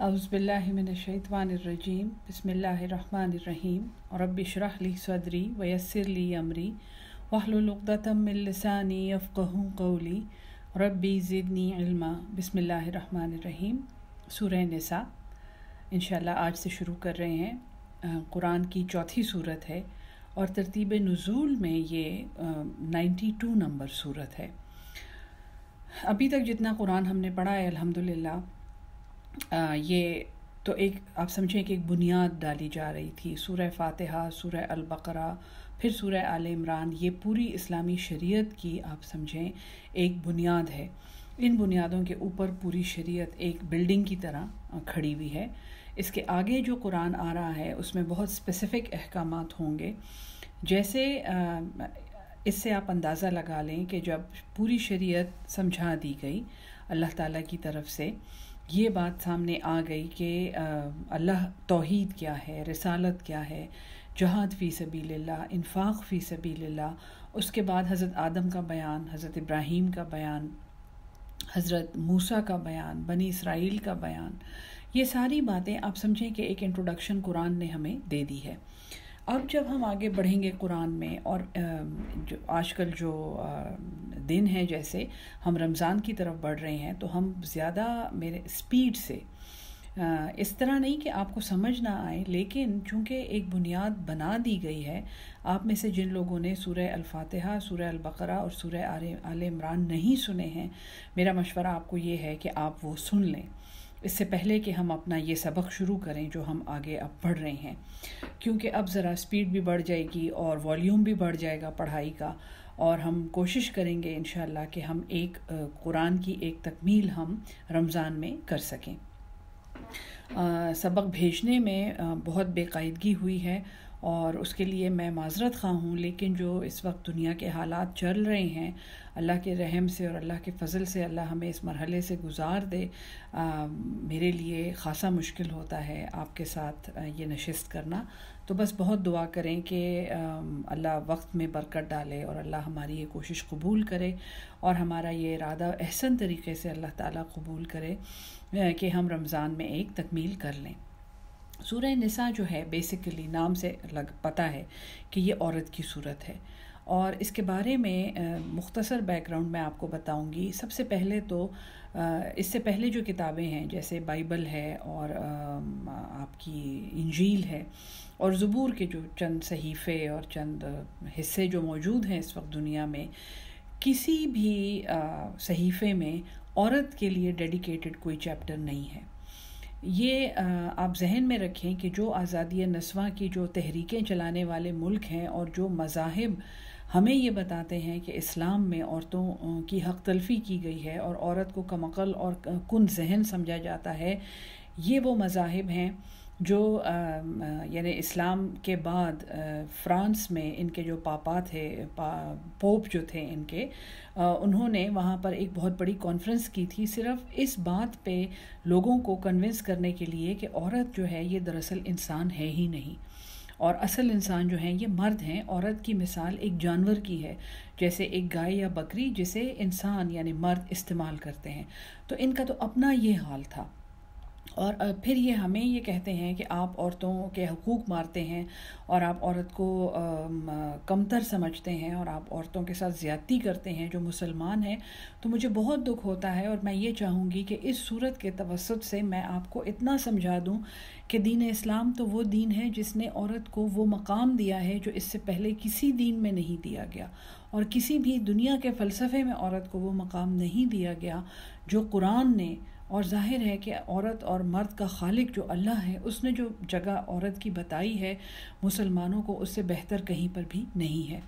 اعوذ باللہ من الشیطان الرجیم بسم اللہ الرحمن الرحیم رب اشرح لی صدری ویسر لی امری واحلل عقدۃ من لسانی یفقہوا قولی ربی زدنی علما۔ بسم اللہ الرحمن الرحیم۔ سورہ نساء انشاءاللہ آج سے شروع کر رہے ہیں۔ قرآن کی چوتھی صورت ہے اور ترتیب نزول میں یہ 92 نمبر صورت ہے۔ ابھی تک جتنا قرآن ہم نے پڑھا ہے الحمدللہ یہ تو ایک آپ سمجھیں کہ ایک بنیاد ڈالی جا رہی تھی۔ سورہ فاتحہ، سورہ البقرہ، پھر سورہ آل عمران، یہ پوری اسلامی شریعت کی آپ سمجھیں ایک بنیاد ہے۔ ان بنیادوں کے اوپر پوری شریعت ایک بلڈنگ کی طرح کھڑی ہوئی ہے۔ اس کے آگے جو قرآن آ رہا ہے اس میں بہت اسپیسیفک احکامات ہوں گے، جیسے اس سے آپ اندازہ لگا لیں کہ جب پوری شریعت سمجھا دی گئی اللہ تعالیٰ کی طرف سے، یہ بات سامنے آ گئی کہ اللہ توحید کیا ہے، رسالت کیا ہے، جہاد فی سبیل اللہ، انفاق فی سبیل اللہ، اس کے بعد حضرت آدم کا بیان، حضرت ابراہیم کا بیان، حضرت موسیٰ کا بیان، بنی اسرائیل کا بیان، یہ ساری باتیں آپ سمجھیں کہ ایک انٹروڈکشن قرآن نے ہمیں دے دی ہے۔ اب جب ہم آگے بڑھیں گے قرآن میں، اور جو آج کل جو دن ہے، جیسے ہم رمضان کی طرف بڑھ رہے ہیں، تو ہم زیادہ میرے سپیڈ سے اس طرح نہیں کہ آپ کو سمجھ نہ آئے، لیکن چونکہ ایک بنیاد بنا دی گئی ہے، آپ میں سے جن لوگوں نے سورہ الفاتحہ، سورہ البقرہ اور سورہ آل عمران نہیں سنے ہیں، میرا مشورہ آپ کو یہ ہے کہ آپ وہ سن لیں اس سے پہلے کہ ہم اپنا یہ سبق شروع کریں جو ہم آگے اب پڑھ رہے ہیں، کیونکہ اب ذرا سپیڈ بھی بڑھ جائے گی اور والیوم بھی بڑھ جائے گا پڑھائی کا، اور ہم کوشش کریں گے انشاءاللہ کہ ہم ایک قرآن کی ایک تکمیل ہم رمضان میں کر سکیں۔ سبق بھیجنے میں بہت بے قاعدگی ہوئی ہے اور اس کے لیے میں معذرت خواہ ہوں، لیکن جو اس وقت دنیا کے حالات چل رہے ہیں، اللہ کے رحم سے اور اللہ کے فضل سے اللہ ہمیں اس مرحلے سے گزار دے، میرے لیے خاصا مشکل ہوتا ہے آپ کے ساتھ یہ نشست کرنا۔ تو بس بہت دعا کریں کہ اللہ وقت میں برکت ڈالے اور اللہ ہماری یہ کوشش قبول کرے، اور ہمارا یہ ارادہ احسن طریقے سے اللہ تعالیٰ قبول کرے کہ ہم رمضان میں ایک تکمیل کر لیں۔ سورہ نساء جو ہے بیسیکلی نام سے پتہ ہے کہ یہ عورت کی صورت ہے، اور اس کے بارے میں مختصر بیک گراؤنڈ میں آپ کو بتاؤں گی۔ سب سے پہلے تو اس سے پہلے جو کتابیں ہیں جیسے بائبل ہے اور آپ کی انجیل ہے اور زبور کے جو چند صحیفے اور چند حصے جو موجود ہیں اس وقت دنیا میں، کسی بھی صحیفے میں عورت کے لیے ڈیڈیکیٹڈ کوئی چیپٹر نہیں ہے۔ یہ آپ ذہن میں رکھیں کہ جو آزادی نسواں کی جو تحریکیں چلانے والے ملک ہیں اور جو مذاہب ہمیں یہ بتاتے ہیں کہ اسلام میں عورتوں کی حق تلفی کی گئی ہے اور عورت کو کم عقل اور کن ذہن سمجھا جاتا ہے، یہ وہ مذاہب ہیں جو یعنی اسلام کے بعد فرانس میں ان کے جو پاپا تھے، پوپ جو تھے ان کے، انہوں نے وہاں پر ایک بہت بڑی کانفرنس کی تھی صرف اس بات پہ لوگوں کو کنونس کرنے کے لیے کہ عورت جو ہے یہ دراصل انسان ہے ہی نہیں، اور اصل انسان جو ہیں یہ مرد ہیں۔ عورت کی مثال ایک جانور کی ہے، جیسے ایک گائے یا بکری جسے انسان یعنی مرد استعمال کرتے ہیں، تو ان کا تو اپنا یہ حال تھا۔ اور پھر یہ ہمیں یہ کہتے ہیں کہ آپ عورتوں کے حقوق مارتے ہیں اور آپ عورت کو کمتر سمجھتے ہیں اور آپ عورتوں کے ساتھ زیادتی کرتے ہیں جو مسلمان ہیں۔ تو مجھے بہت دکھ ہوتا ہے، اور میں یہ چاہوں گی کہ اس صورت کے توسط سے میں آپ کو اتنا سمجھا دوں کہ دین اسلام تو وہ دین ہے جس نے عورت کو وہ مقام دیا ہے جو اس سے پہلے کسی دین میں نہیں دیا گیا، اور کسی بھی دنیا کے فلسفے میں عورت کو وہ مقام نہیں دیا گیا جو قرآن نے۔ اور ظاہر ہے کہ عورت اور مرد کا خالق جو اللہ ہے، اس نے جو جگہ عورت کی بتائی ہے مسلمانوں کو، اس سے بہتر کہیں پر بھی نہیں ہے۔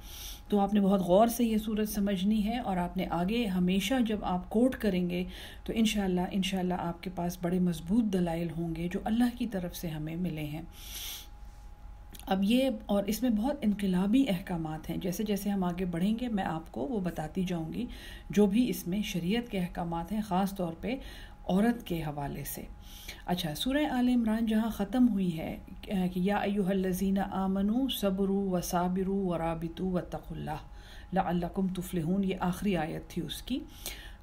تو آپ نے بہت غور سے یہ صورت سمجھنی ہے، اور آپ نے آگے ہمیشہ جب آپ کوٹ کریں گے تو انشاءاللہ آپ کے پاس بڑے مضبوط دلائل ہوں گے جو اللہ کی طرف سے ہمیں ملے ہیں۔ اب یہ اور اس میں بہت انقلابی احکامات ہیں، جیسے جیسے ہم آگے بڑھیں گے میں آپ کو وہ بتاتی جاؤں گی جو بھی اس میں شریعت کے احکامات ہیں، خاص طور پہ عورت کے حوالے سے۔ اچھا، سورہ آل عمران جہاں ختم ہوئی ہے کہ یا ایھا الذین آمنوا صبروا وصابروا ورابطوا واتقوا اللہ لعلکم تفلحون، یہ آخری آیت تھی اس کی۔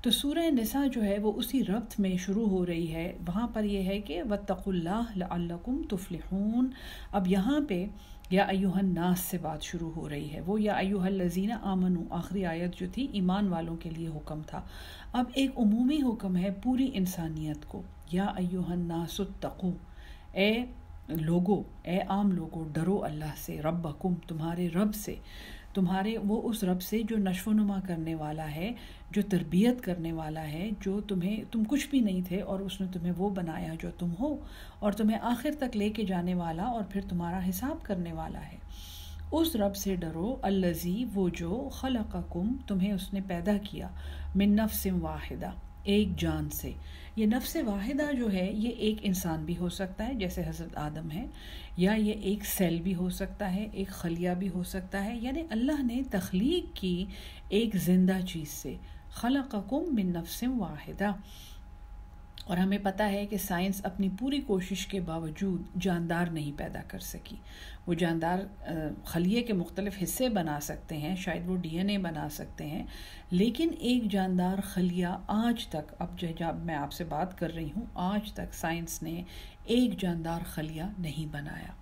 تو سورہ نساء جو ہے وہ اسی ربط میں شروع ہو رہی ہے. وہاں پر یہ ہے کہ واتقوا اللہ لعلکم تفلحون. اب یہاں پہ یا ایھا الناس سے بات شروع ہو رہی ہے. وہ یا ایھا الذین آمنوا آخری آیت جو تھی ایمان والوں کے لیے حکم تھا. اب ایک عمومی حکم ہے پوری انسانیت کو. یا ایھا الناس اتقوا، اے لوگو، اے عام لوگو، ڈرو اللہ سے، ربکم، تمہارے رب سے، تمہارے وہ اس رب سے جو نشو و نما کرنے والا ہے، جو تربیت کرنے والا ہے، جو تم کچھ بھی نہیں تھے اور اس نے تمہیں وہ بنایا جو تم ہو، اور تمہیں آخر تک لے کے جانے والا اور پھر تمہارا حساب کرنے والا ہے. اس رب سے ڈرو، الذی، وہ جو، خلقکم، تمہیں اس نے پیدا کیا، من نفس واحدہ، ایک جان سے. یہ نفس واحدہ جو ہے یہ ایک انسان بھی ہو سکتا ہے جیسے حضرت آدم ہے، یا یہ ایک سیل بھی ہو سکتا ہے، ایک خلیہ بھی ہو سکتا ہے. یعنی اللہ نے تخلیق کی ایک زندہ چیز سے. خلقکم من نفس واحدہ. اور ہمیں پتہ ہے کہ سائنس اپنی پوری کوشش کے باوجود جاندار نہیں پیدا کر سکی. وہ جاندار خلیے کے مختلف حصے بنا سکتے ہیں، شاید وہ ڈی این اے بنا سکتے ہیں، لیکن ایک جاندار خلیہ آج تک، اب جب میں آپ سے بات کر رہی ہوں، آج تک سائنس نے ایک جاندار خلیہ نہیں بنایا.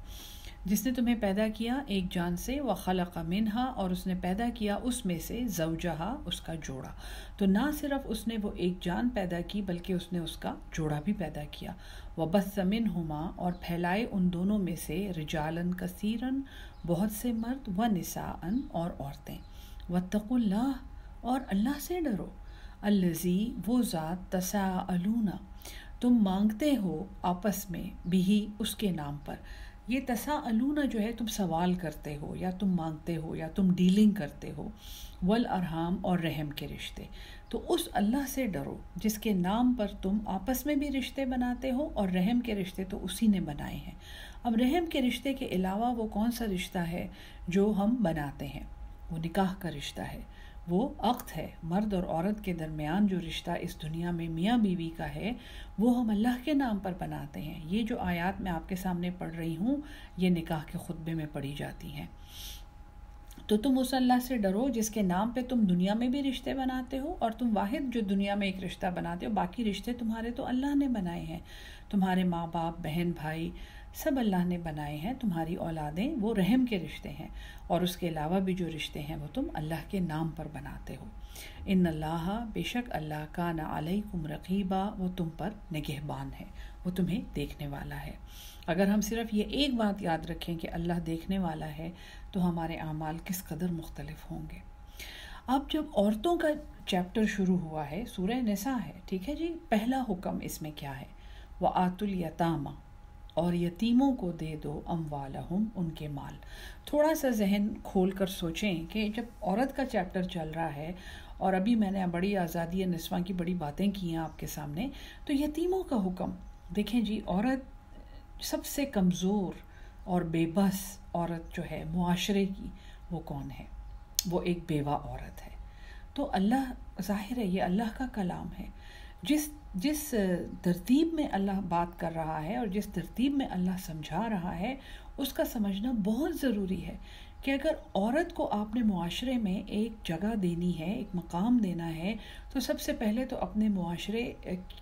جس نے تمہیں پیدا کیا ایک جان سے، وَخَلَقَ مِنْهَا، اور اس نے پیدا کیا اس میں سے، زوجہا، اس کا جوڑا. تو نہ صرف اس نے وہ ایک جان پیدا کی بلکہ اس نے اس کا جوڑا بھی پیدا کیا. وَبَثَّ مِنْهُمَا، اور پھیلائے ان دونوں میں سے، رِجَالًا كَثِيرًا، بہت سے مرد، وَنِسَاءً، اور عورتیں. وَاتَّقُوا اللَّهَ، اور اللہ سے ڈرو. الَّذِي، وہ ذات، تَسَاءَلُونَ، تم مانگتے ہو آپس میں، بھی، اس کے نام پر. یہ تساءلون جو ہے تم سوال کرتے ہو یا تم مانگتے ہو یا تم ڈیلنگ کرتے ہو. والارحام، اور رحم کے رشتے. تو اس اللہ سے ڈرو جس کے نام پر تم آپس میں بھی رشتے بناتے ہو، اور رحم کے رشتے تو اسی نے بنائے ہیں. اب رحم کے رشتے کے علاوہ وہ کون سا رشتہ ہے جو ہم بناتے ہیں؟ وہ نکاح کا رشتہ ہے، وہ عقد ہے. مرد اور عورت کے درمیان جو رشتہ اس دنیا میں میاں بیوی کا ہے وہ ہم اللہ کے نام پر بناتے ہیں. یہ جو آیات میں آپ کے سامنے پڑھ رہی ہوں یہ نکاح کے خطبے میں پڑھی جاتی ہیں. تو تم اس اللہ سے ڈرو جس کے نام پہ تم دنیا میں بھی رشتے بناتے ہو، اور تم واحد جو دنیا میں ایک رشتہ بناتے ہو، باقی رشتے تمہارے تو اللہ نے بنائے ہیں. تمہارے ماں باپ، بہن بھائی، سب اللہ نے بنائے ہیں. تمہاری اولادیں وہ رحم کے رشتے ہیں، اور اس کے علاوہ بھی جو رشتے ہیں وہ تم اللہ کے نام پر بناتے ہو. ان اللہ، بے شک اللہ، کان علیکم رقیبا، وہ تم پر نگہبان ہے، وہ تمہیں دیکھنے والا ہے. اگر ہم صرف یہ ایک بات یاد رکھیں کہ اللہ دیکھنے والا ہے تو ہمارے اعمال کس قدر مختلف ہوں گے. اب جب عورتوں کا چیپٹر شروع ہوا ہے، سورہ نساء ہے، ٹھیک ہے جی. پہلا حکم اس میں کیا ہے؟ وَآتُوا الْيَتَامَى، اور یتیموں کو دے دو، اموالہم، ان کے مال. تھوڑا سا ذہن کھول کر سوچیں کہ جب عورت کا چیپٹر چل رہا ہے، اور ابھی میں نے بڑی آزادی نسواں کی بڑی باتیں کی ہیں آپ کے سامنے، تو یتیموں کا حکم دیکھیں جی. عورت سب سے کمزور اور بے بس عورت جو ہے معاشرے کی، وہ کون ہے؟ وہ ایک بیوہ عورت ہے. تو اللہ، ظاہر ہے یہ اللہ کا کلام ہے. جس ترتیب میں اللہ بات کر رہا ہے اور جس ترتیب میں اللہ سمجھا رہا ہے اس کا سمجھنا بہت ضروری ہے کہ اگر عورت کو آپ نے معاشرے میں ایک جگہ دینی ہے، ایک مقام دینا ہے، تو سب سے پہلے تو اپنے معاشرے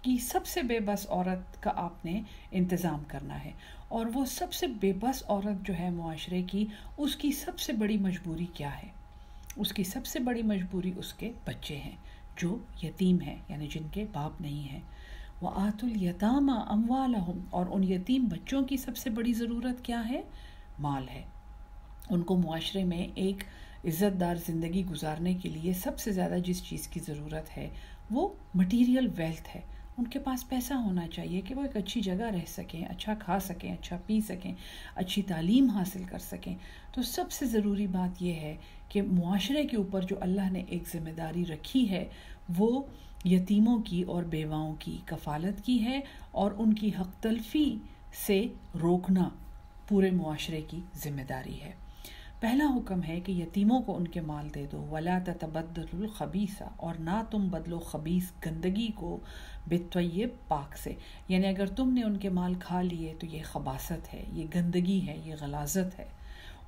کی سب سے بے بس عورت کا آپ نے انتظام کرنا ہے. اور وہ سب سے بے بس عورت جو ہے معاشرے کی، اس کی سب سے بڑی مجبوری کیا ہے؟ اس کی سب سے بڑی مجبوری اس کے بچے ہیں جو یتیم ہیں، یعنی جن کے باپ نہیں ہیں. وَآتُوا الْيَتَامَى أَمْوَالَهُمْ، اور ان یتیم بچوں کی سب سے بڑی ضرورت کیا ہے؟ مال ہے. ان کو معاشرے میں ایک عزت دار زندگی گزارنے کے لیے سب سے زیادہ جس چیز کی ضرورت ہے وہ مٹیریل ویلتھ ہے. ان کے پاس پیسہ ہونا چاہیے کہ وہ ایک اچھی جگہ رہ سکیں، اچھا کھا سکیں، اچھا پی سکیں، اچھی تعلیم حاصل کر سکیں. تو سب سے ضروری بات یہ ہے کہ معاشرے کے اوپر جو اللہ نے ایک ذمہ داری رکھی ہے وہ یتیموں کی اور بیواؤں کی کفالت کی ہے، اور ان کی حق تلفی سے روکنا پورے معاشرے کی ذمہ داری ہے. پہلا حکم ہے کہ یتیموں کو ان کے مال دے دو. وَلَا تَتَبَدَّلُوا الْخَبِيثَ، اور نہ تم بدلو خبیث، گندگی کو، بالطیب، پاک سے. یعنی اگر تم نے ان کے مال کھا لیے تو یہ خباثت ہے، یہ گندگی ہے، یہ غلاظت ہے.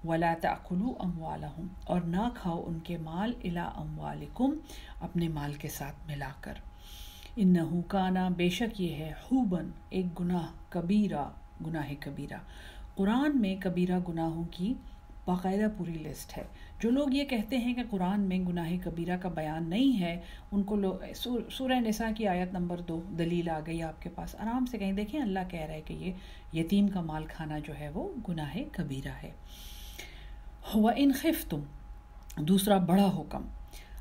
ولا تأکلوا اموالہم، اور نہ کھاؤ ان کے مال الی اموالکم، اپنے مال کے ساتھ ملا کر، انہو کانا، بے شک یہ ہے، حوبن، ایک گناہ، کبیرہ، گناہ کبیرہ۔ قرآن میں کبیرہ گناہوں کی باقاعدہ پوری لسٹ ہے۔ جو لوگ یہ کہتے ہیں کہ قرآن میں گناہ کبیرہ کا بیان نہیں ہے، ان کو سورہ نساء کی آیت نمبر 2 دلیل آ گئی آپ کے پاس، آرام سے کہیں دیکھیں اللہ کہہ رہا ہے کہ یہ یتیم کا مال کھانا جو ہے وہ گناہ کبیرہ ہے۔ وَإِنْ خِفْتُمْ، دوسرا بڑا حکم،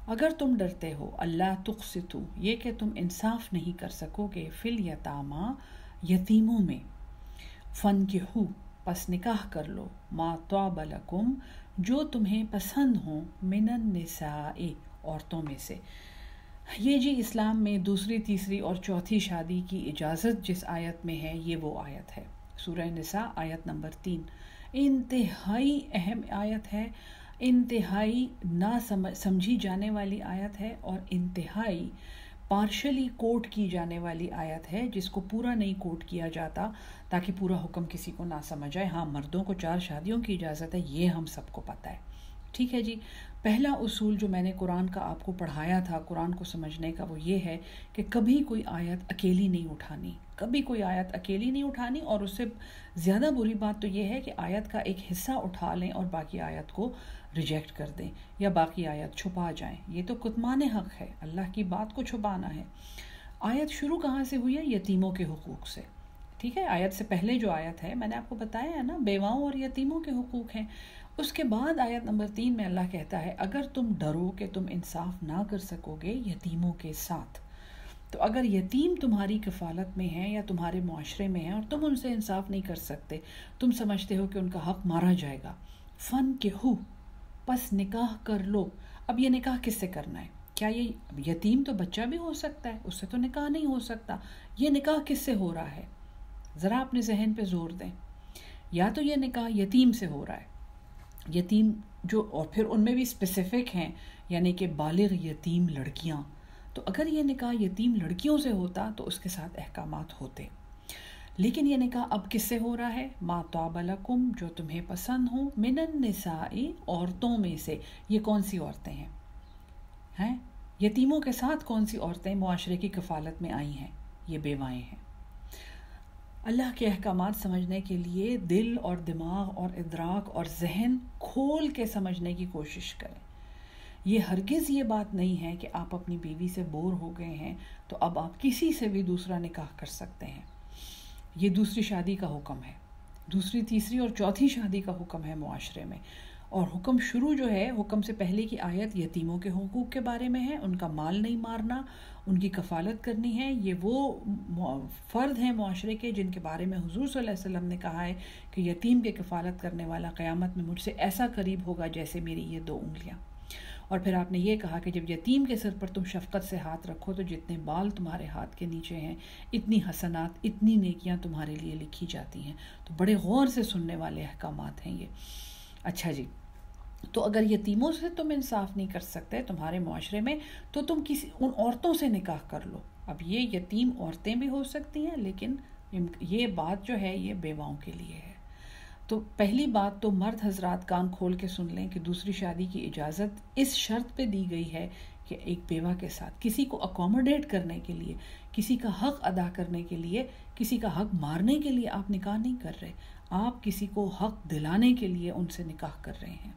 اگر تم ڈرتے ہو، اللہ تقسطوا، یہ کہ تم انصاف نہیں کر سکو گے، فی الیتامیٰ، یتیموں میں، فانکحوا، پس نکاح کر لو، ما طاب لکم، جو تمہیں پسند ہوں، من النساء، عورتوں میں سے۔ یہ جی اسلام میں دوسری، تیسری اور چوتھی شادی کی اجازت جس آیت میں ہے، یہ وہ آیت ہے، سورہ نساء آیت نمبر 3۔ انتہائی اہم آیت ہے، انتہائی نہ سمجھی جانے والی آیت ہے، اور انتہائی پارشلی کوٹ کی جانے والی آیت ہے، جس کو پورا نہیں کوٹ کیا جاتا تاکہ پورا حکم کسی کو نہ سمجھ آئے۔ ہاں، مردوں کو 4 شادیوں کی اجازت ہے، یہ ہم سب کو پتہ ہے، ٹھیک ہے جی۔ پہلا اصول جو میں نے قرآن کا آپ کو پڑھایا تھا قرآن کو سمجھنے کا، وہ یہ ہے کہ کبھی کوئی آیت اکیلی نہیں اٹھانی، کبھی کوئی آیت اکیلی نہیں اٹھانی، اور اس سے زیادہ بری بات تو یہ ہے کہ آیت کا ایک حصہ اٹھا لیں اور باقی آیت کو ریجیکٹ کر دیں، یا باقی آیت چھپا جائیں۔ یہ تو کتمان حق ہے، اللہ کی بات کو چھپانا ہے۔ آیت شروع کہاں سے ہوئی ہے؟ یتیموں کے حقوق سے، ٹھیک ہے۔ آیت سے پہلے جو آیت ہے میں نے آپ کو بتایا ہے نا، بیواؤں اور یتیموں کے حقوق ہیں۔ اس کے بعد آیت نمبر 3 میں اللہ کہتا ہے اگر تم ڈرو کہ تم انصاف نہ کر سکو گے یتیموں کے ساتھ، تو اگر یتیم تمہاری کفالت میں ہیں یا تمہارے معاشرے میں ہیں اور تم ان سے انصاف نہیں کر سکتے، تم سمجھتے ہو کہ ان کا حق مارا جائے گا، فانکحوا، پس نکاح کر لو۔ اب یہ نکاح کس سے کرنا ہے؟ کیا یہ یتیم تو بچہ بھی ہو سکتا ہے، اس سے تو نکاح نہیں ہو سکتا، یہ نکاح کس سے ہو رہا ہے؟ ذرا اپنے ذہن پہ زور دیں۔ یا تو یہ نکاح یتیم سے ہو رہا ہے، یتیم جو، اور پھر ان میں بھی اسپیسیفک ہیں، یعنی کہ بالغ یتیم لڑکیاں، تو اگر یہ نکاح یتیم لڑکیوں سے ہوتا تو اس کے ساتھ احکامات ہوتے، لیکن یہ نکاح اب کس سے ہو رہا ہے؟ ما طاب لکم، جو تمہیں پسند ہوں، من النساء، عورتوں میں سے۔ یہ کون سی عورتیں ہیں؟ یتیموں کے ساتھ کون سی عورتیں معاشرے کی کفالت میں آئی ہیں؟ یہ بیوائیں ہیں۔ اللہ کے احکامات سمجھنے کے لیے دل اور دماغ اور ادراک اور ذہن کھول کے سمجھنے کی کوشش کریں۔ یہ ہرگز یہ بات نہیں ہے کہ آپ اپنی بیوی سے بور ہو گئے ہیں تو اب آپ کسی سے بھی دوسرا نکاح کر سکتے ہیں۔ یہ دوسری شادی کا حکم ہے، دوسری، تیسری اور چوتھی شادی کا حکم ہے معاشرے میں، اور حکم شروع جو ہے، حکم سے پہلے کی آیت یتیموں کے حقوق کے بارے میں ہے، ان کا مال نہیں مارنا، ان کی کفالت کرنی ہے۔ یہ وہ فرد ہیں معاشرے کے جن کے بارے میں حضور صلی اللہ علیہ وسلم نے کہا ہے کہ یتیم کے کفالت کرنے والا قیامت میں مجھ سے ایسا قریب ہوگا جیسے میری یہ 2 انگلیاں۔ اور پھر آپ نے یہ کہا کہ جب یتیم کے سر پر تم شفقت سے ہاتھ رکھو تو جتنے بال تمہارے ہاتھ کے نیچے ہیں، اتنی حسنات، اتنی نیکیاں تمہارے لیے لکھی جاتی ہیں۔ تو بڑے غور سے سننے والے احکامات ہیں یہ۔ اچھا جی، تو اگر یتیموں سے تم انصاف نہیں کر سکتے تمہارے معاشرے میں، تو تم ان عورتوں سے نکاح کر لو۔ اب یہ یتیم عورتیں بھی ہو سکتی ہیں، لیکن یہ بات جو ہے یہ بیواؤں کے لیے ہے۔ تو پہلی بات تو مرد حضرات کان کھول کے سن لیں کہ دوسری شادی کی اجازت اس شرط پہ دی گئی ہے کہ ایک بیوہ کے ساتھ کسی کو اکوموڈیٹ کرنے کے لیے، کسی کا حق ادا کرنے کے لیے، کسی کا حق مارنے کے لیے آپ نکاح نہیں کر رہے، آپ کسی کو حق دلانے کے لیے ان سے نکاح کر رہے ہیں۔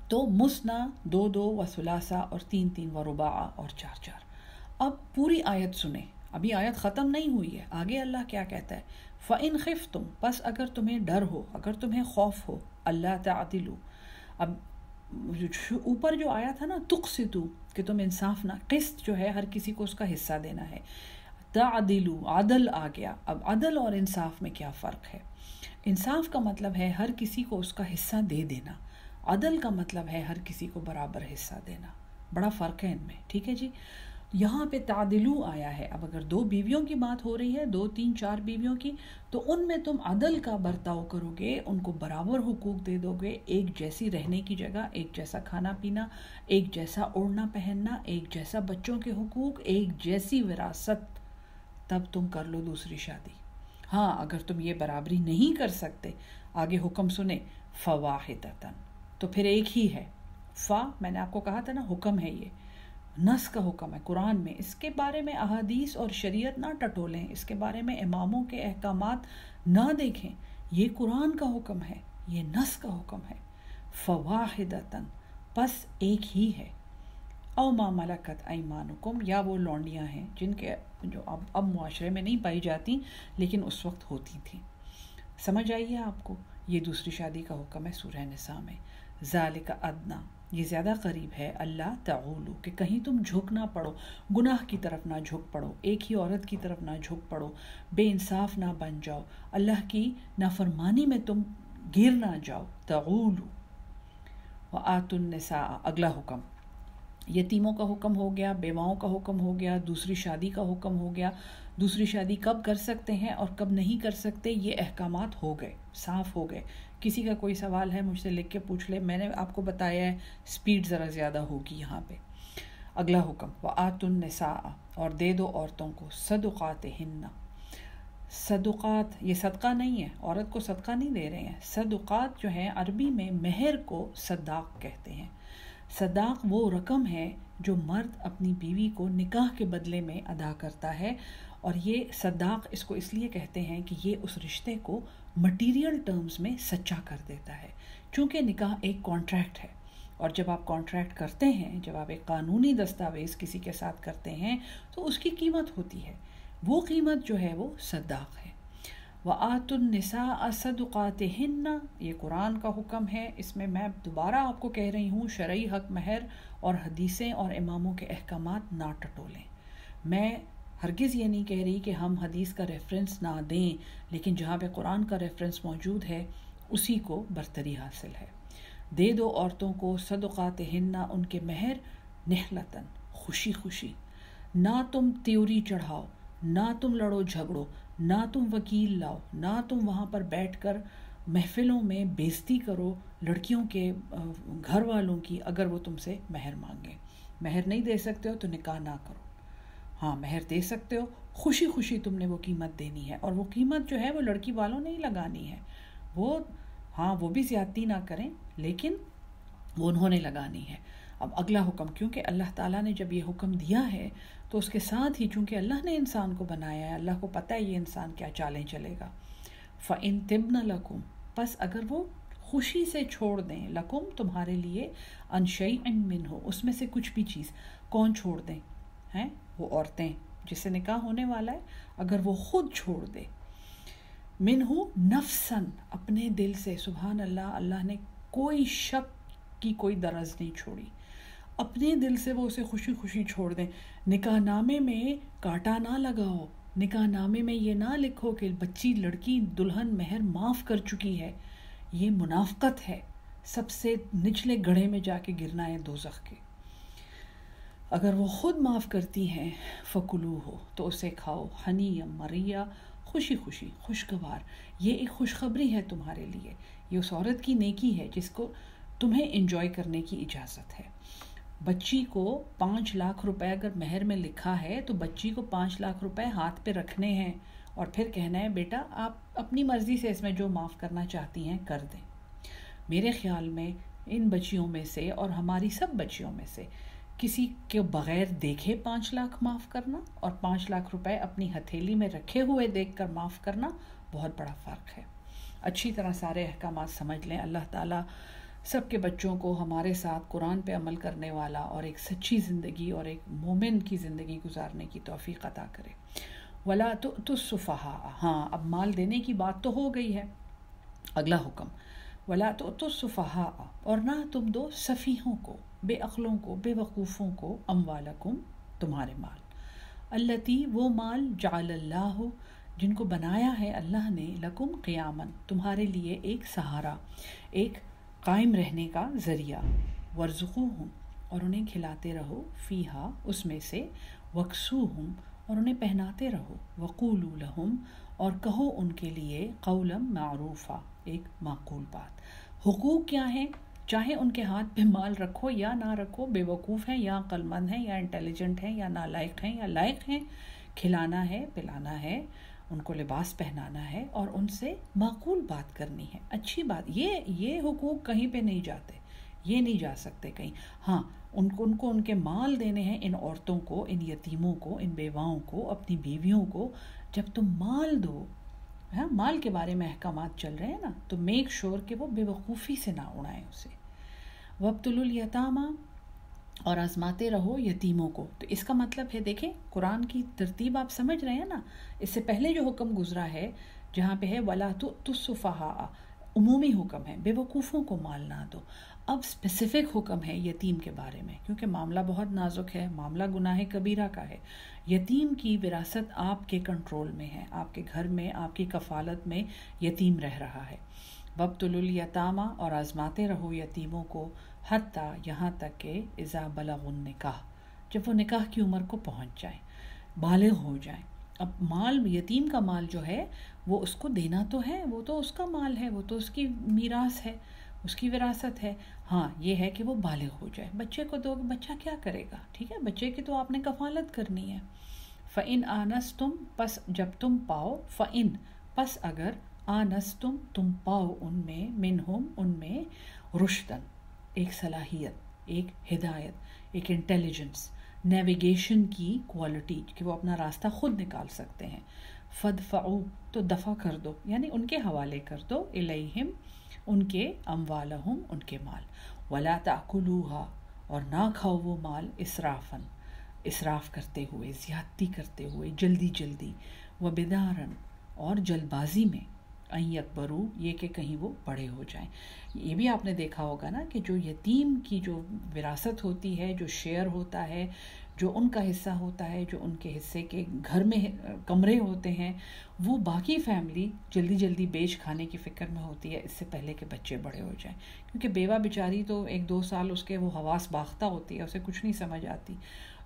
تو مثنیٰ 2-2 و ثلاثہ اور 3-3 و رباع اور 4-4۔ اب پوری آیت سنیں، ابھی آیت ختم نہیں ہوئی ہے، آگے اللہ کیا کہتا ہے؟ فَإِنْ خِفْتُمْ، پس اگر تمہیں ڈر ہو، اگر تمہیں خوف ہو، اللہ تعدلوا، اب اوپر جو آیا تھا نا تقسطوا، کہ تم انصاف نہ، قسط جو ہے ہر کسی کو اس کا حصہ دینا ہے، تعدلوا، عدل آ گیا۔ اب عدل اور انصاف میں کیا فرق ہے؟ انصاف کا مطلب ہے ہر کسی کو اس کا حصہ دے دینا، عدل کا مطلب ہے ہر کسی کو برابر حصہ دینا، بڑا فرق ہے ان میں، ٹھیک ہے جی۔ یہاں پہ تعدلو آیا ہے، اب اگر 2 بیویوں کی بات ہو رہی ہے، 2 3 4 بیویوں کی، تو ان میں تم عدل کا برتاؤ کرو گے، ان کو برابر حقوق دے دو گے، ایک جیسی رہنے کی جگہ، ایک جیسا کھانا پینا، ایک جیسا اوڑھنا پہننا، ایک جیسا بچوں کے حقوق، ایک جیسی وراثت، تب تم کر لو دوسری شادی۔ ہاں اگر تم یہ برابری نہیں کر سکتے، آگے حکم سنیں، فواحدتن، تو پھر ایک ہی ہے۔ میں نے آپ کو کہا تھا نا حکم ہے، یہ نص کا حکم ہے قرآن میں، اس کے بارے میں احادیث اور شریعت نہ ٹٹولیں، اس کے بارے میں اماموں کے احکامات نہ دیکھیں، یہ قرآن کا حکم ہے، یہ نص کا حکم ہے۔ فواحدتن، پس ایک ہی ہے۔ او ما ملکت ایمانکم، یا وہ لونڈیاں ہیں جن کے جو اب معاشرے میں نہیں پائی جاتی لیکن اس وقت ہوتی تھیں۔ سمجھ آئیے آپ کو، یہ دوسری شادی کا حکم ہے سورہ نساء میں۔ ذالک ادنا، یہ زیادہ قریب ہے، اللہ تعولو، کہ کہیں تم جھک نہ پڑو، گناہ کی طرف نہ جھک پڑو، ایک ہی عورت کی طرف نہ جھک پڑو، بے انصاف نہ بن جاؤ، اللہ کی نافرمانی میں تم گر نہ جاؤ۔ تعولو وآتوا النساء، اگلا حکم، یتیموں کا حکم ہو گیا، بیواؤں کا حکم ہو گیا، دوسری شادی کا حکم ہو گیا۔ دوسری شادی کب کر سکتے ہیں اور کب نہیں کر سکتے، یہ احکامات ہو گئے، صاف ہو گئے۔ کسی کا کوئی سوال ہے مجھ سے لکھ کے پوچھ لے، میں نے آپ کو بتایا ہے، سپیڈ ذرا زیادہ ہوگی یہاں پہ۔ اگلا حکم، وآتوا النساء، اور دے دو عورتوں کو، صدقاتہن، صدقات، یہ صدقہ نہیں ہے، عورت کو صدقہ نہیں دے رہے ہیں، صدقات جو ہیں عربی میں مہر کو صداق کہتے ہیں۔ صداق وہ رقم ہے جو مرد اپنی بیوی کو نکاح کے بدلے میں ادا کرتا ہے، اور یہ صداق اس کو اس لیے کہتے ہیں کہ یہ اس رشتے کو مٹیریل ٹرمز میں سچا کر دیتا ہے، چونکہ نکاح ایک کانٹریکٹ ہے، اور جب آپ کانٹریکٹ کرتے ہیں، جب آپ ایک قانونی دستاویز کسی کے ساتھ کرتے ہیں تو اس کی قیمت ہوتی ہے، وہ قیمت جو ہے وہ صداق ہے۔ وآتوا النساء صدقاتہن، یہ قرآن کا حکم ہے، اس میں دوبارہ آپ کو کہہ رہی ہوں، شرعی حق مہر اور حدیثیں اور اماموں کے احکامات نہ ٹٹولیں۔ میں ہرگز یہ نہیں کہہ رہی کہ ہم حدیث کا ریفرنس نہ دیں، لیکن جہاں پہ قرآن کا ریفرنس موجود ہے اسی کو برتری حاصل ہے۔ دے دو عورتوں کو صدقاتہن، ان کے مہر، نحلتن، خوشی خوشی، نہ تم تیوری چڑھاؤ، نہ تم لڑو جھگڑو، نہ تم وکیل لاؤ، نہ تم وہاں پر بیٹھ کر محفلوں میں بےزتی کرو لڑکیوں کے گھر والوں کی اگر وہ تم سے مہر مانگیں۔ مہر نہیں دے سکتے ہو تو نکاح نہ کرو، ہاں مہر دے سکتے ہو، خوشی خوشی تم نے وہ قیمت دینی ہے، اور وہ قیمت جو ہے وہ لڑکی والوں نے ہی لگانی ہے، وہ بھی زیادتی نہ کریں لیکن وہ انہوں نے لگانی ہے۔ اب اگلا حکم، کیونکہ اللہ تعالیٰ نے جب یہ حکم دیا ہے تو اس کے ساتھ ہی چونکہ اللہ نے انسان کو بنایا ہے، اللہ کو پتہ ہے یہ انسان کیا چالیں چلے گا۔ فَإِن تِبْنَ لَكُمْ، پس اگر وہ خوشی سے چھوڑ دیں، لکم تمہارے لیے، عن شیء منہ، اس میں سے کچھ بھی چیز، کون چھوڑ دیں ہیں؟ وہ عورتیں جس سے نکاح ہونے والا ہے، اگر وہ خود چھوڑ دے، منہ نفساً، اپنے دل سے، سبحان اللہ، اللہ نے کوئی شک کی کوئی درز نہیں چھوڑی، اپنے دل سے وہ اسے خوشی خوشی چھوڑ دیں۔ نکاح نامے میں کاٹا نہ لگاؤ، نکاح نامے میں یہ نہ لکھو کہ بچی لڑکی دلہن مہر معاف کر چکی ہے، یہ منافقت ہے، سب سے نچلے گڑھے میں جا کے گرنا ہے دوزخ کے۔ اگر وہ خود معاف کرتی ہیں، فَكُلُوهُ، تو اسے کھاؤ، ہنیًا مَرِیًّا، خوشی خوشی، خوشگوار، یہ ایک خوشخبری ہے تمہارے لیے، یہ اس عورت کی نیکی ہے جس کو تمہیں انجوائے کرنے کی اجازت ہے۔ بچی کو 5 لاکھ روپے اگر مہر میں لکھا ہے تو بچی کو 5 لاکھ روپے ہاتھ پہ رکھنے ہیں، اور پھر کہنا ہے بیٹا آپ اپنی مرضی سے اس میں جو معاف کرنا چاہتی ہیں کر دیں۔ میرے خیال میں ان بچیوں میں سے اور ہماری سب بچیوں میں سے کسی کے بغیر دیکھے 5 لاکھ معاف کرنا اور 5 لاکھ روپے اپنی ہتھیلی میں رکھے ہوئے دیکھ کر معاف کرنا بہت بڑا فرق ہے۔ اچھی طرح سارے احکامات سمجھ لیں، اللہ تعالیٰ سب کے بچوں کو ہمارے ساتھ قرآن پہ عمل کرنے والا اور ایک سچی زندگی اور ایک مومن کی زندگی گزارنے کی توفیق عطا کرے۔ وَلَا تُؤْتُوا السُّفَهَاءَ، ہاں اب مال دینے کی بات تو ہو گئی ہے، اگلا حکم، وَلَا تُؤْتُوا السُّفَهَاءَ، اور نہ تم دو سفیہوں کو، بے عقلوں کو، بے وقوفوں کو، اموالکم، تمہارے مال، التی، وہ مال، جعل اللہ، جن کو بنایا ہے اللہ نے، لکم قیاماً، تمہارے لیے ایک سہارا، ایک قائم رہنے کا ذریعہ، ورزقوہم، اور انہیں کھلاتے رہو، فیہا، اس میں سے، وکسوہم، اور انہیں پہناتے رہو، وقولوا لہم، اور کہو ان کے لیے، قولا معروفا، ایک معقول بات۔ حقوق کیا ہیں؟ چاہے ان کے ہاتھ پہ مال رکھو یا نہ رکھو، بے وقوف ہیں یا عقلمند ہیں یا انٹیلیجنٹ ہیں یا نالائق ہیں یا لائق ہیں، کھلانا ہے، پلانا ہے، ان کو لباس پہنانا ہے اور ان سے معقول بات کرنی ہے، اچھی بات. یہ حقوق کہیں پہ نہیں جاتے، یہ نہیں جا سکتے کہیں. ہاں ان کو ان کے مال دینے ہیں، ان عورتوں کو، ان یتیموں کو، ان بیواؤں کو، اپنی بیویوں کو. جب تم مال دو، ہاں مال کے بارے میں احکامات چل رہے ہیں نا، تو میک شور کہ وہ بے وقوفی سے نہ اڑائیں اسے. وابتلوا الیتامی، اور آزماتے رہو یتیموں کو. تو اس کا مطلب ہے، دیکھیں قرآن کی ترتیب آپ سمجھ رہے ہیں نا. اس سے پہلے جو حکم گزرا ہے جہاں پہ ہے وَلَا تُؤْتُوا السُّفَهَاءَ، عمومی حکم ہے بے وقوفوں کو مال نہ دو. اب اسپیسیفک حکم ہے یتیم کے بارے میں، کیونکہ معاملہ بہت نازک ہے، معاملہ گناہ کبیرہ کا ہے. یتیم کی وراثت آپ کے کنٹرول میں ہے، آپ کے گھر میں آپ کی کفالت میں یتیم رہ رہا ہے. وابتلوا الیتامی، اور آزماتے رہو یتیموں کو، حتیٰ یہاں تک کہ اذا بلغوا النکاح، جب وہ نکاح کی عمر کو پہنچ جائیں، بالغ ہو جائیں. اب مال، یتیم کا مال جو ہے وہ اس کو دینا تو ہے، وہ تو اس کا مال ہے، وہ تو اس کی میراث ہے، اس کی وراثت ہے. ہاں یہ ہے کہ وہ بالغ ہو جائے. بچے کو دو، بچہ کیا کرے گا؟ ٹھیک ہے، بچے کی تو آپ نے کفالت کرنی ہے. فَإِنْ آنَسْتُمْ، پس جب تم پاؤ، فَإِنْ پس اگر، آنَسْتُمْ تم پاؤ ان میں، منہم ان میں، رشدن ایک صلاحیت، ایک ہدایت، ایک انٹیلیجنس، نیویگیشن کی کوالٹی کہ وہ اپنا راستہ خود نکال سکتے ہیں. فدفعوا، تو دفع کر دو، یعنی ان کے حوالے کر دو، الیہم ان کے، اموالہم ان کے مال. ولا تاکلوها، اور نہ کھاؤ وہ مال، اسرافن اسراف کرتے ہوئے، زیادتی کرتے ہوئے، جلدی جلدی، وبدارن اور جلد بازی میں، ان یکبروا یہ کہ کہیں وہ بڑے ہو جائیں. یہ بھی آپ نے دیکھا ہوگا نا کہ جو یتیم کی جو وراثت ہوتی ہے، جو شیئر ہوتا ہے، جو ان کا حصہ ہوتا ہے، جو ان کے حصے کے گھر میں کمرے ہوتے ہیں، وہ باقی فیملی جلدی جلدی بیچ کھانے کی فکر میں ہوتی ہے اس سے پہلے کہ بچے بڑے ہو جائیں. کیونکہ بیوہ بیچاری تو 1-2 سال اس کے وہ حواس باختہ ہوتی ہے، اسے کچھ نہیں سمجھ آتی.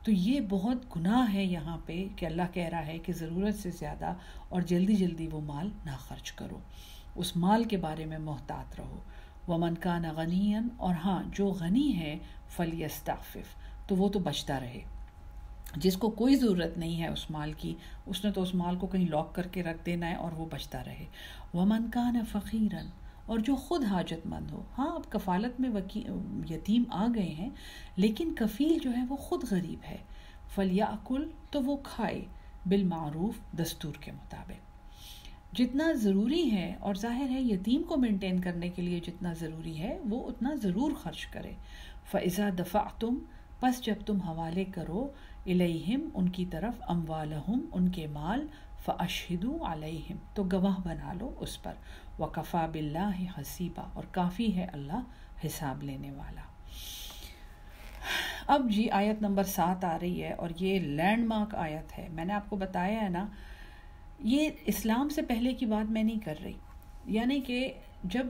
تو یہ بہت گناہ ہے یہاں پہ کہ اللہ کہہ رہا ہے کہ ضرورت سے زیادہ اور جلدی جلدی وہ مال نہ خرچ کرو، اس مال کے بارے میں محتاط رہو. وَمَنْ كَانَ غَنِيًّا، اور ہاں جو غنی ہے، فَلْيَسْتَعْفِفْ تو وہ تو بچتا رہے. جس کو کوئی ضرورت نہیں ہے اس مال کی، اس نے تو اس مال کو کہیں لاک کر کے رکھ دینا ہے اور وہ بچتا رہے. وَمَنْ كَانَ فَقِيرًا، اور جو خود حاجت مند ہو. ہاں اب کفالت میں یتیم آ گئے ہیں، لیکن کفیل جو ہے وہ خود غریب ہے. فَلْيَأْكُلْ تو وہ کھائے، بالمعروف دستور کے مطابق جتنا ضروری ہے. اور ظاہر ہے یتیم کو مینٹین کرنے کے لیے جتنا ضروری ہے وہ اتنا ضرور خرچ کرے. فَإِذَا دَفَعْتُمْ پس جب تم حوالے کرو، الیہم ان کی طرف، اموالہم ان کے مال، فَأَشْهِدُوا عَلَيْهِمْ تو گواہ بنا لو اس پر. وَكَفَى بِاللَّهِ حَسِيبًا اور کافی ہے اللہ حساب لینے والا. اب جی آیت نمبر 7 آ رہی ہے، اور یہ لینڈ مارک آیت ہے. میں نے آپ کو بتایا ہے نا، یہ اسلام سے پہلے کی بات میں نہیں کر رہی. یعنی کہ جب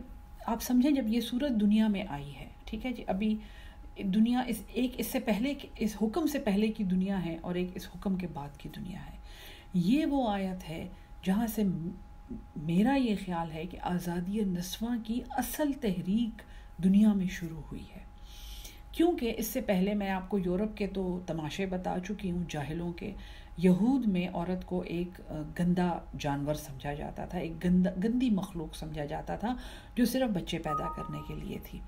آپ سمجھیں جب یہ صورت دنیا میں آئی ہے، ٹھیک ہے جی، ابھی دنیا اس سے پہلے، اس حکم سے پہلے کی دنیا ہے اور ایک اس حکم کے بعد کی دنیا ہے. یہ وہ آیت ہے جہاں سے میرا یہ خیال ہے کہ آزادی نسواں کی اصل تحریک دنیا میں شروع ہوئی ہے. کیونکہ اس سے پہلے میں آپ کو یورپ کے تو تماشے بتا چکی ہوں جاہلوں کے. یہود میں عورت کو ایک گندا جانور سمجھا جاتا تھا، ایک گندی مخلوق سمجھا جاتا تھا جو صرف بچے پیدا کرنے کے لیے تھی.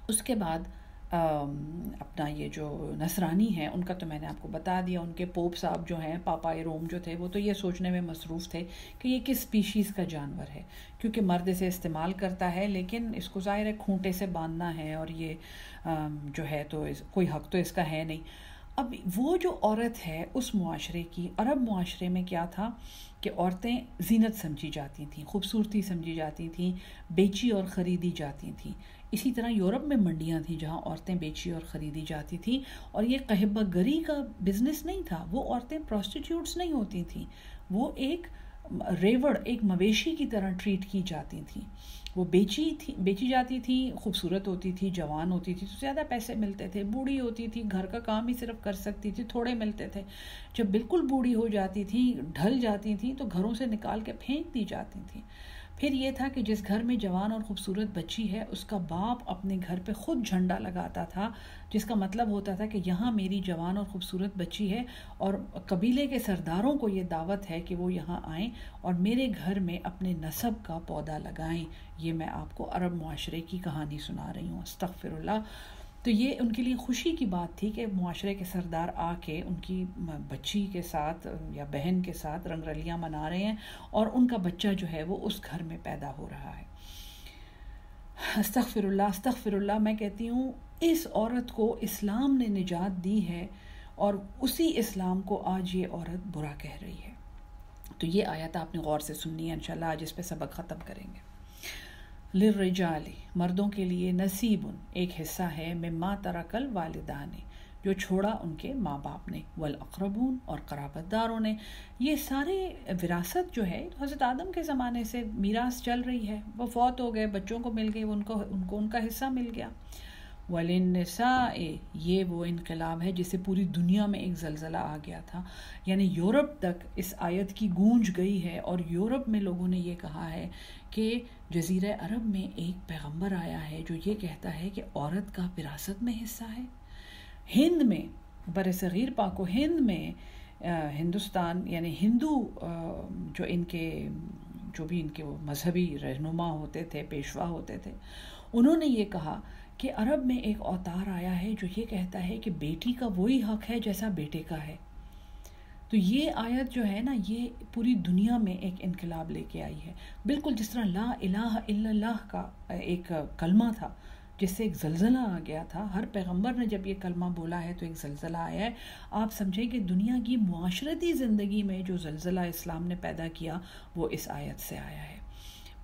اس کے بعد اپنا یہ جو نصرانی ہیں ان کا تو میں نے آپ کو بتا دیا. ان کے پوپ صاحب جو ہیں، پاپائے روم جو تھے، وہ تو یہ سوچنے میں مصروف تھے کہ یہ کس اسپیشیز کا جانور ہے، کیونکہ مرد اسے استعمال کرتا ہے لیکن اس کو ظاہر ہے کھونٹے سے باندھنا ہے، اور یہ جو ہے تو کوئی حق تو اس کا ہے نہیں. اب وہ جو عورت ہے اس معاشرے کی، عرب معاشرے میں کیا تھا کہ عورتیں زینت سمجھی جاتی تھیں، خوبصورتی سمجھی جاتی تھیں، بیچی اور خریدی جاتی تھیں. اسی طرح یورپ میں منڈیاں تھیں جہاں عورتیں بیچی اور خریدی جاتی تھیں. اور یہ قہبہ گری کا بزنس نہیں تھا، وہ عورتیں پروسٹیٹیوٹس نہیں ہوتی تھیں، وہ ایک ریوڑ، ایک مویشی کی طرح ٹریٹ کی جاتی تھیں. وہ بیچی جاتی تھی، خوبصورت ہوتی تھی، جوان ہوتی تھی تو زیادہ پیسے ملتے تھے، بوڑھی ہوتی تھی گھر کا کام ہی صرف کر سکتی تھی، تھوڑے ملتے تھے. جب بالکل بوڑھی ہو جاتی تھی، ڈھل جاتی تھی، تو گھروں سے نکال کے پھینک دی جاتی تھی. پھر یہ تھا کہ جس گھر میں جوان اور خوبصورت بچی ہے اس کا باپ اپنے گھر پہ خود جھنڈا لگاتا تھا، جس کا مطلب ہوتا تھا کہ یہاں میری جوان اور خوبصورت بچی ہے اور قبیلے کے سرداروں کو یہ دعوت ہے کہ وہ یہاں آئیں اور میرے گھر میں اپنے نسب کا پودا لگائیں۔ یہ میں آپ کو عرب معاشرے کی کہانی سنا رہی ہوں، استغفر اللہ۔ تو یہ ان کے لیے خوشی کی بات تھی کہ معاشرے کے سردار آ کے ان کی بچی کے ساتھ یا بہن کے ساتھ رنگ رلیاں منا رہے ہیں اور ان کا بچہ جو ہے وہ اس گھر میں پیدا ہو رہا ہے۔ استغفر اللہ استغفر اللہ۔ میں کہتی ہوں اس عورت کو اسلام نے نجات دی ہے اور اسی اسلام کو آج یہ عورت برا کہہ رہی ہے۔ تو یہ آیت آپ نے غور سے سننی ہے، انشاءاللہ آج اس پہ سبق ختم کریں گے۔ للرجال، مردوں کے لیے، نصیب، ایک حصہ ہے، مما ترک الوالدان، جو چھوڑا ان کے ماں باپ نے، والاقربون، اور قرابت داروں نے۔ یہ سارے وراثت جو ہے حضرت آدم کے زمانے سے میراث چل رہی ہے، وہ فوت ہو گئے، بچوں کو مل گئی، ان کو ان کا حصہ مل گیا۔ وللنساء، یہ وہ انقلاب ہے جسے پوری دنیا میں ایک زلزلہ آ گیا تھا، یعنی یورپ تک اس آیت کی گونج گئی ہے اور یورپ میں لوگوں نے یہ کہا ہے کہ جزیرہ عرب میں ایک پیغمبر آیا ہے جو یہ کہتا ہے کہ عورت کا وراثت میں حصہ ہے۔ ہند میں، بر صغیر پاک و ہند میں، ہندوستان یعنی ہندو جو بھی ان کے وہ مذہبی رہنما ہوتے تھے، پیشوا ہوتے تھے، انہوں نے یہ کہا کہ عرب میں ایک اوتار آیا ہے جو یہ کہتا ہے کہ بیٹی کا وہی حق ہے جیسا بیٹے کا ہے۔ تو یہ آیت جو ہے نا، یہ پوری دنیا میں ایک انقلاب لے کے آئی ہے، بالکل جس طرح لا الہ الا اللہ کا ایک کلمہ تھا جس سے ایک زلزلہ آ گیا تھا۔ ہر پیغمبر نے جب یہ کلمہ بولا ہے تو ایک زلزلہ آیا ہے۔ آپ سمجھیں کہ دنیا کی معاشرتی زندگی میں جو زلزلہ اسلام نے پیدا کیا وہ اس آیت سے آیا ہے۔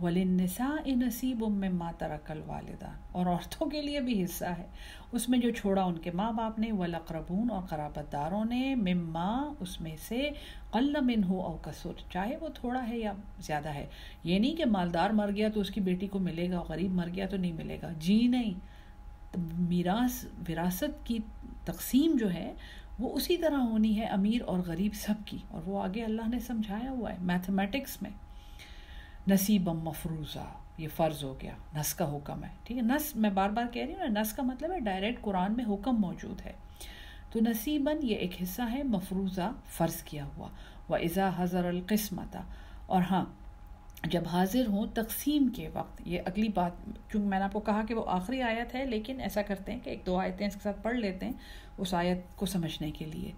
وَلِلنِّسَاءِ نَصِيبٌ مِّمَّا تَرَكَ الْوَالِدَانِ، اور عورتوں کے لیے بھی حصہ ہے اس میں جو چھوڑا ان کے ماں باپ نے، وَالْأَقْرَبُونَ، اور قرابت داروں نے، مِّمَّا، اس میں سے، قَلَّ مِنْهُ أَوْ كَثُرَ، چاہے وہ تھوڑا ہے یا زیادہ ہے۔ یہ نہیں کہ مالدار مر گیا تو اس کی بیٹی کو ملے گا، غریب مر گیا تو نہیں ملے گا، جی نہیں۔ وراثت کی تقسیم جو ہے وہ اسی طرح ہونی ہے، امیر اور غریب سب کی، اور وہ آگے اللہ نے سمجھایا ہوا ہے میتھمیٹکس میں۔ نصیبا مفروضہ، یہ فرض ہو گیا، نص کا حکم ہے، ٹھیک ہے۔ نص میں بار بار کہہ رہی ہوں نا، نص کا مطلب ہے ڈائریکٹ قرآن میں حکم موجود ہے۔ تو نصیباً یہ ایک حصہ ہے، مفروضہ فرض کیا ہوا۔ وَإِذَا حَضَرَ الْقِسْمَةَ، اور ہاں جب حاضر ہوں تقسیم کے وقت، یہ اگلی بات، چونکہ میں نے آپ کو کہا کہ وہ آخری آیت ہے، لیکن ایسا کرتے ہیں کہ ایک دو آیتیں اس کے ساتھ پڑھ لیتے ہیں اس آیت کو سمجھنے کے لیے۔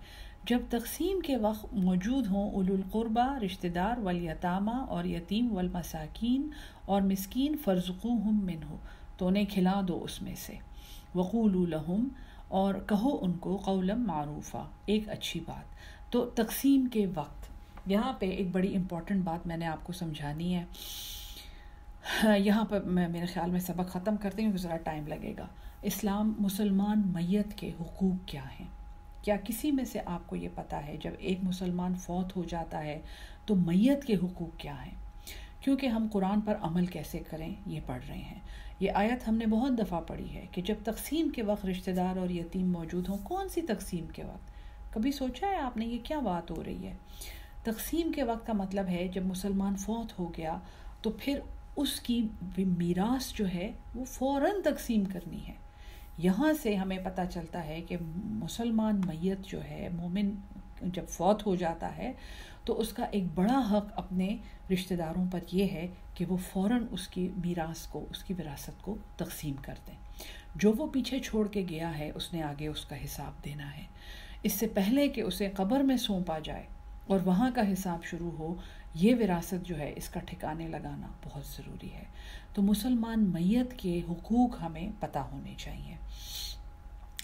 جب تقسیم کے وقت موجود ہوں اولو القربہ، رشتہ دار، والیتامہ، اور یتیم، والمساکین، اور مسکین، فارزقوہم منہ، تو انہیں کھلا دو اس میں سے، وقولوا لہم، اور کہو ان کو، قولا معروفا، ایک اچھی بات۔ تو تقسیم کے وقت یہاں پہ ایک بڑی امپورٹنٹ بات میں نے آپ کو سمجھانی ہے، یہاں پر میں میرے خیال میں سبق ختم کرتے ہیں، ذرا ٹائم لگے گا۔ اسلام مسلمان میت کے حقوق کیا ہیں؟ کیا کسی میں سے آپ کو یہ پتہ ہے جب ایک مسلمان فوت ہو جاتا ہے تو میت کے حقوق کیا ہیں؟ کیونکہ ہم قرآن پر عمل کیسے کریں یہ پڑھ رہے ہیں۔ یہ آیت ہم نے بہت دفعہ پڑھی ہے کہ جب تقسیم کے وقت رشتہ دار اور یتیم موجود ہوں، کون سی تقسیم کے وقت؟ کبھی سوچا ہے آپ نے یہ کیا بات ہو رہی ہے؟ تقسیم کے وقت کا مطلب ہے جب مسلمان فوت ہو گیا تو پھر اس کی میراث جو ہے وہ فوراً تقسیم کرنی ہے۔ یہاں سے ہمیں پتہ چلتا ہے کہ مسلمان میت جو ہے، مومن جب فوت ہو جاتا ہے تو اس کا ایک بڑا حق اپنے رشتہ داروں پر یہ ہے کہ وہ فوراً اس کی میراث کو، اس کی وراثت کو تقسیم کر دیں۔ جو وہ پیچھے چھوڑ کے گیا ہے اس نے آگے اس کا حساب دینا ہے، اس سے پہلے کہ اسے قبر میں سونپا جائے اور وہاں کا حساب شروع ہو، یہ وراثت جو ہے اس کا ٹھکانے لگانا بہت ضروری ہے۔ تو مسلمان میت کے حقوق ہمیں پتہ ہونے چاہیے۔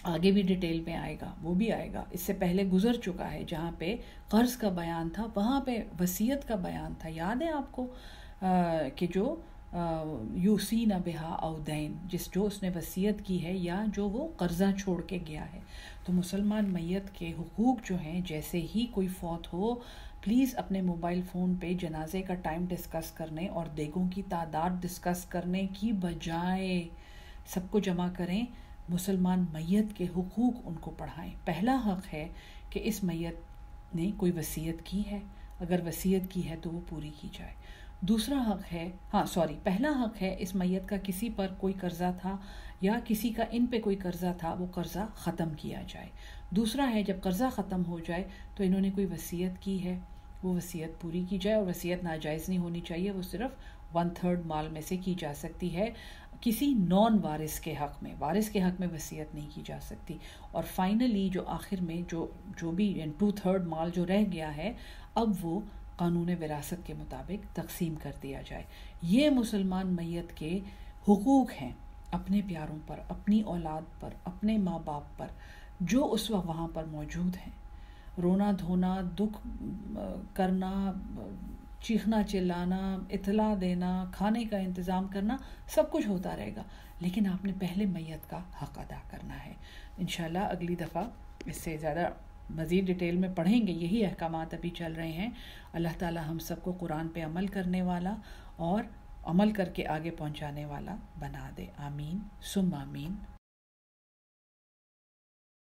آگے بھی ڈیٹیل میں آئے گا، وہ بھی آئے گا، اس سے پہلے گزر چکا ہے جہاں پہ قرض کا بیان تھا وہاں پہ وصیت کا بیان تھا۔ یاد ہے آپ کو کہ جو یوسین بہا او دین، جو اس نے وصیت کی ہے یا جو وہ قرضہ چھوڑ کے گیا ہے۔ تو مسلمان میت کے حقوق جو ہیں، جیسے ہی کوئی فوت ہو، پلیز اپنے موبائل فون پہ جنازے کا ٹائم ڈسکس کرنے اور دیگوں کی تعداد ڈسکس کرنے کی بجائے سب کو جمع کریں، مسلمان میت کے حقوق ان کو پڑھائیں۔ پہلا حق ہے کہ اس میت نے کوئی وصیت کی ہے، اگر وصیت کی ہے تو وہ پوری کی جائے۔ دوسرا حق ہے پہلا حق ہے اس میت کا کسی پر کوئی قرضہ تھا یا کسی کا ان پہ کوئی قرضہ تھا، وہ قرضہ ختم کیا جائے۔ دوسرا ہے جب قرضہ ختم ہو جائے تو انہوں نے کوئی وصیت کی ہے، وہ وصیت پوری کی جائے، اور وصیت ناجائز نہیں ہونی چاہیے، وہ صرف 1/3 مال میں سے کی جا سکتی ہے، کسی نان وارث کے حق میں، وارث کے حق میں وصیت نہیں کی جا سکتی۔ اور فائنلی جو آخر میں جو بھی 2/3 مال جو رہ گیا ہے، اب وہ قانون وراثت کے مطابق تقسیم کر دیا جائے۔ یہ مسلمان میت کے حقوق ہیں اپنے پیاروں پر، اپنی اولاد پر، اپنے ماں باپ پر، جو اس وقت وہاں پر موجود ہیں۔ رونا دھونا، دکھ کرنا، چیخنا چلانا، اطلاع دینا، کھانے کا انتظام کرنا، سب کچھ ہوتا رہے گا، لیکن آپ نے پہلے میت کا حق ادا کرنا ہے۔ انشاءاللہ اگلی دفعہ اس سے زیادہ مزید ڈیٹیل میں پڑھیں گے، یہی احکامات ابھی چل رہے ہیں۔ اللہ تعالی ہم سب کو قرآن پہ عمل کرنے والا اور عمل کر کے آگے پہنچانے والا بنا دے، آمین ثم آمین۔